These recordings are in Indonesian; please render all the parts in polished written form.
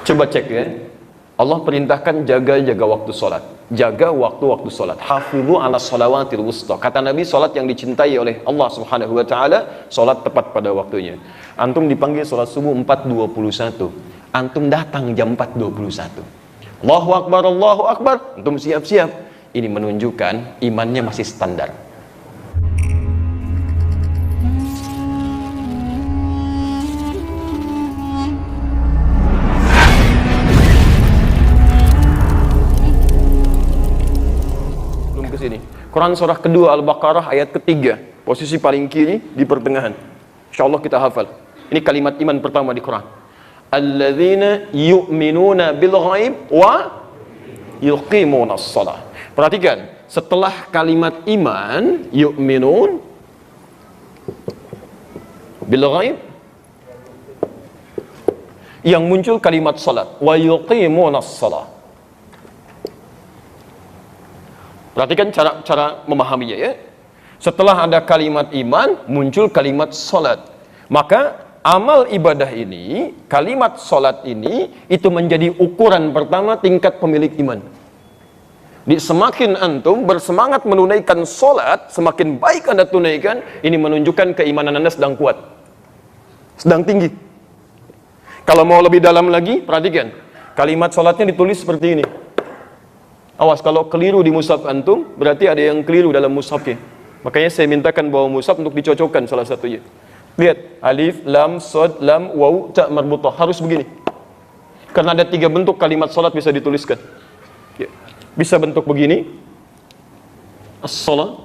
Coba cek ya. Allah perintahkan jaga waktu sholat. Jaga waktu-waktu sholat. Hafidhu ala shalawatil wusta. Kata Nabi, sholat yang dicintai oleh Allah subhanahu wa ta'ala, sholat tepat pada waktunya. Antum dipanggil sholat subuh 4.21. Antum datang jam 4.21. Allahu Akbar, Allahu Akbar. Antum siap-siap. Ini menunjukkan imannya masih standar. Sini. Quran surah kedua Al-Baqarah ayat ketiga, posisi paling kiri di pertengahan. Insyaallah kita hafal. Ini kalimat iman pertama di Quran. Alladzina yu'minuna bil ghaib wa yuqimunas shalah. Perhatikan, setelah kalimat iman, yu'minun bil ghaib, yang muncul kalimat salat, wa yuqimunas shalah. Perhatikan cara memahaminya ya. Setelah ada kalimat iman, muncul kalimat salat. Maka amal ibadah ini, kalimat salat ini, itu menjadi ukuran pertama tingkat pemilik iman. Semakin antum bersemangat menunaikan salat, semakin baik anda tunaikan, ini menunjukkan keimanan anda sedang kuat, sedang tinggi. Kalau mau lebih dalam lagi, perhatikan. Kalimat salatnya ditulis seperti ini. Awas, kalau keliru di mushaf antum, berarti ada yang keliru dalam mushafnya. Makanya saya mintakan bawa mushaf untuk dicocokkan salah satunya. Lihat, alif, lam, sod, lam, waw, ta marbutah. Harus begini. Karena ada 3 bentuk kalimat salat bisa dituliskan. Ya. Bisa bentuk begini. As-salat.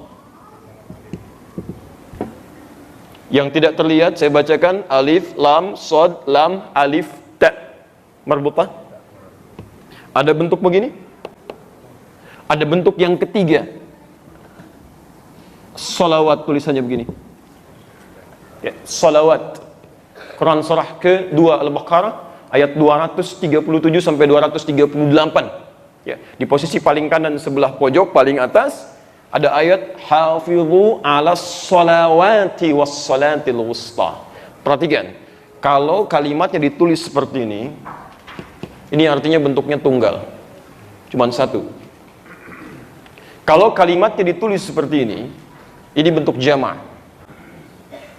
Yang tidak terlihat, saya bacakan alif, lam, sod, lam, alif, ta marbutah. Ada bentuk begini. Ada bentuk yang ketiga, salawat, tulisannya begini ya, salawat. Quran surah ke-2 Al-Baqarah ayat 237 sampai 238 ya. Di posisi paling kanan sebelah pojok paling atas ada ayat hafidhu ala salawati was salatil wusta. Perhatikan, kalau kalimatnya ditulis seperti ini artinya bentuknya tunggal, cuman satu. Kalau kalimatnya ditulis seperti ini bentuk jama'.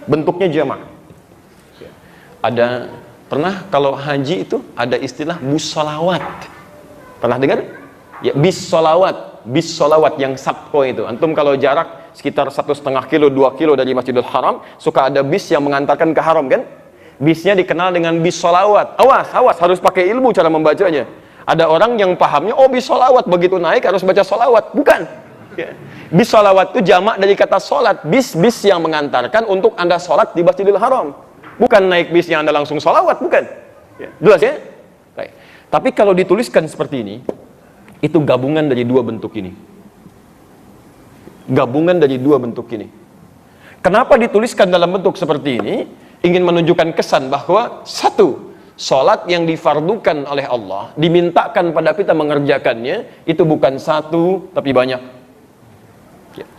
Bentuknya jama'. Pernah kalau haji itu ada istilah bus sholawat. Pernah dengar? Ya, bis sholawat yang sabko itu. Antum kalau jarak sekitar 1,5 kilo, 2 kilo dari Masjidil Haram, suka ada bis yang mengantarkan ke haram kan? Bisnya dikenal dengan bis sholawat. Awas, harus pakai ilmu cara membacanya. Ada orang yang pahamnya, oh bis sholawat, begitu naik harus baca sholawat. Bukan ya. Bis sholawat itu jamak dari kata sholat. Bis yang mengantarkan untuk anda sholat di Masjidil Haram. Bukan naik bis yang anda langsung sholawat, bukan ya. Jelas ya? Baik. Tapi kalau dituliskan seperti ini, itu gabungan dari 2 bentuk ini. Gabungan dari 2 bentuk ini. Kenapa dituliskan dalam bentuk seperti ini? Ingin menunjukkan kesan bahwa satu, sholat yang difardukan oleh Allah, dimintakan pada kita mengerjakannya, itu bukan 1 tapi banyak.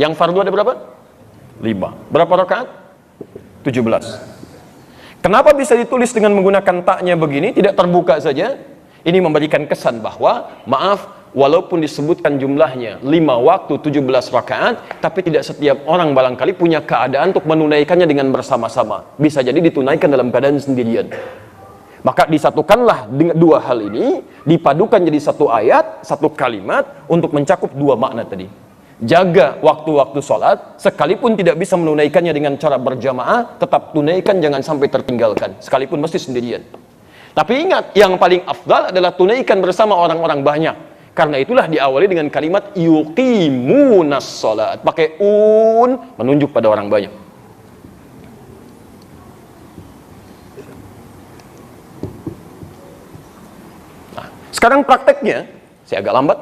Yang fardu ada berapa? 5. Berapa rakaat? 17. Kenapa bisa ditulis dengan menggunakan taknya begini, tidak terbuka saja? Ini memberikan kesan bahwa, maaf, walaupun disebutkan jumlahnya 5 waktu 17 rakaat, tapi tidak setiap orang barangkali punya keadaan untuk menunaikannya dengan bersama-sama. Bisa jadi ditunaikan dalam keadaan sendirian. Maka disatukanlah dengan 2 hal ini, dipadukan jadi 1 ayat, 1 kalimat untuk mencakup 2 makna tadi. Jaga waktu-waktu sholat, sekalipun tidak bisa menunaikannya dengan cara berjamaah, tetap tunaikan, jangan sampai tertinggalkan, sekalipun mesti sendirian. Tapi ingat, yang paling afdal adalah tunaikan bersama orang-orang banyak. Karena itulah diawali dengan kalimat yuqimunas sholat, pakai menunjuk pada orang banyak. Sekarang prakteknya, saya agak lambat.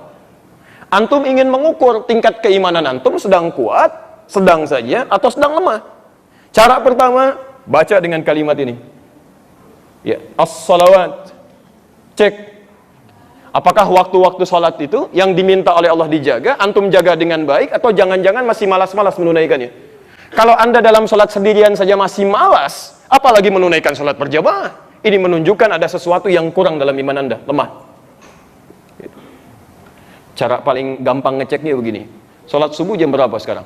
Antum ingin mengukur tingkat keimanan antum sedang kuat, sedang saja, atau sedang lemah. Cara pertama, baca dengan kalimat ini. Ya, as-salawat. Cek. Apakah waktu-waktu sholat itu yang diminta oleh Allah dijaga, antum jaga dengan baik, atau jangan-jangan masih malas-malas menunaikannya? Kalau anda dalam sholat sendirian saja masih malas, apalagi menunaikan sholat berjamaah. ini menunjukkan ada sesuatu yang kurang dalam iman Anda, lemah. Cara paling gampang ngeceknya begini. Sholat subuh jam berapa sekarang?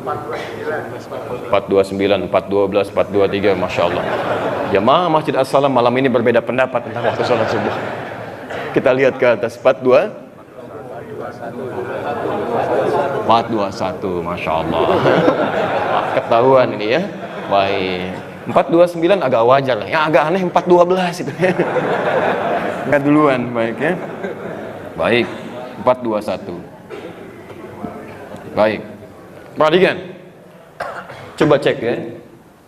4.29, 4.12, 4.23, Masya Allah. Jamaah Masjid As-Salam malam ini berbeda pendapat tentang waktu sholat subuh. Kita lihat ke atas, 4.21, Masya Allah. Ketahuan ini ya. Baik, 4.29 agak wajar lah. Yang agak aneh 4.12 itu. Enggak duluan, baik ya. Baik, 4.21. Baik. Perhatikan. Coba cek ya.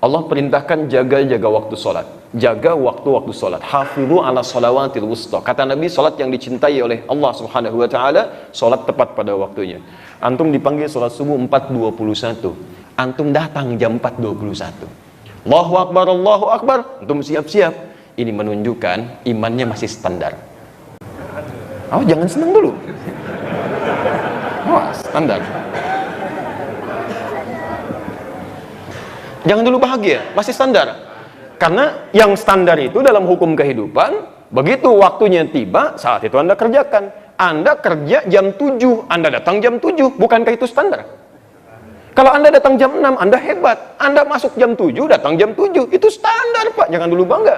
Allah perintahkan jaga waktu sholat. Jaga waktu sholat. Hafidhu ala shalawatil wusta. Kata Nabi, sholat yang dicintai oleh Allah Subhanahu wa taala, sholat tepat pada waktunya. Antum dipanggil sholat subuh 4.21. Antum datang jam 4.21. Allahu Akbar, Allahu Akbar. Antum siap-siap. Ini menunjukkan imannya masih standar. Oh, jangan senang dulu. Oh, standar. Jangan dulu bahagia, masih standar. Karena yang standar itu dalam hukum kehidupan, begitu waktunya tiba, saat itu Anda kerjakan. Anda kerja jam 7, Anda datang jam 7, bukankah itu standar? Kalau Anda datang jam 6, Anda hebat. Anda masuk jam 7, datang jam 7, itu standar, Pak. Jangan dulu bangga.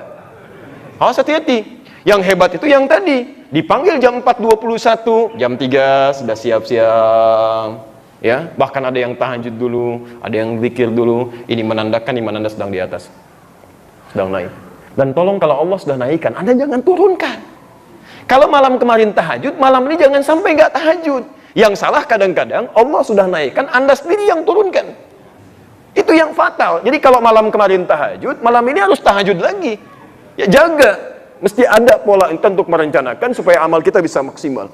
Awas, hati-hati. Yang hebat itu yang tadi, dipanggil jam 4.21, jam 3 sudah siap-siap. Ya, bahkan ada yang tahajud dulu, ada yang zikir dulu. Ini menandakan iman Anda sedang di atas, sedang naik. Dan tolong kalau Allah sudah naikkan, Anda jangan turunkan. Kalau malam kemarin tahajud, malam ini jangan sampai nggak tahajud. Yang salah kadang-kadang Allah sudah naikkan, Anda sendiri yang turunkan. Itu yang fatal. Jadi kalau malam kemarin tahajud, malam ini harus tahajud lagi. Ya jaga. Mesti ada pola untuk merencanakan supaya amal kita bisa maksimal.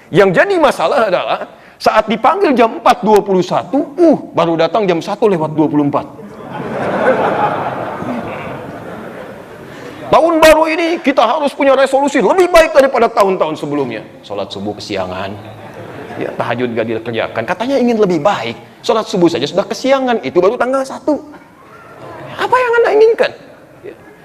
Yang jadi masalah adalah saat dipanggil jam 4.21, baru datang jam 1:24. Tahun baru ini kita harus punya resolusi lebih baik daripada tahun-tahun sebelumnya. Sholat subuh kesiangan, ya, tahajud gak dikerjakan. Katanya ingin lebih baik, sholat subuh saja sudah kesiangan, itu baru tanggal 1. Apa yang Anda inginkan?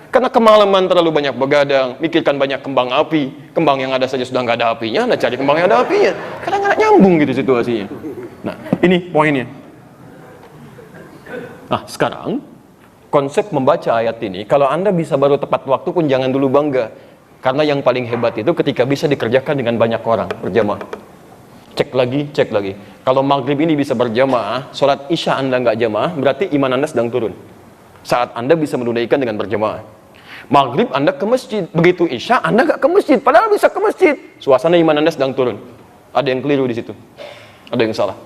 Karena kemalaman terlalu banyak begadang, mikirkan banyak kembang api, kembang yang ada saja sudah nggak ada apinya, Anda cari kembang yang ada apinya, kadang nggak nyambung gitu situasinya. Nah, ini poinnya. Nah, sekarang konsep membaca ayat ini, kalau Anda bisa baru tepat waktu pun jangan dulu bangga, karena yang paling hebat itu ketika bisa dikerjakan dengan banyak orang berjamaah. Cek lagi. Kalau maghrib ini bisa berjamaah, sholat isya Anda nggak jamaah, berarti iman Anda sedang turun. Saat Anda bisa menunaikan dengan berjamaah. Maghrib Anda ke masjid, begitu isya Anda gak ke masjid, padahal bisa ke masjid. Suasana iman Anda sedang turun. Ada yang keliru di situ. Ada yang salah.